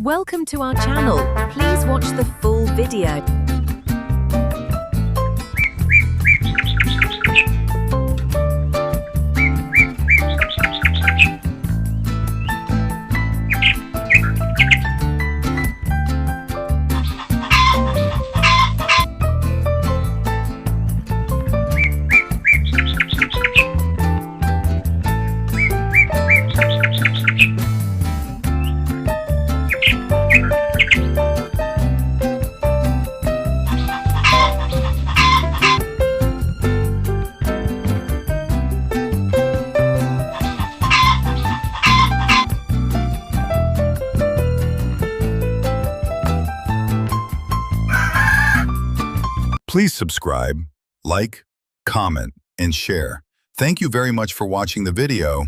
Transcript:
Welcome to our channel. Please watch the full video. Please subscribe, like, comment, and share. Thank you very much for watching the video.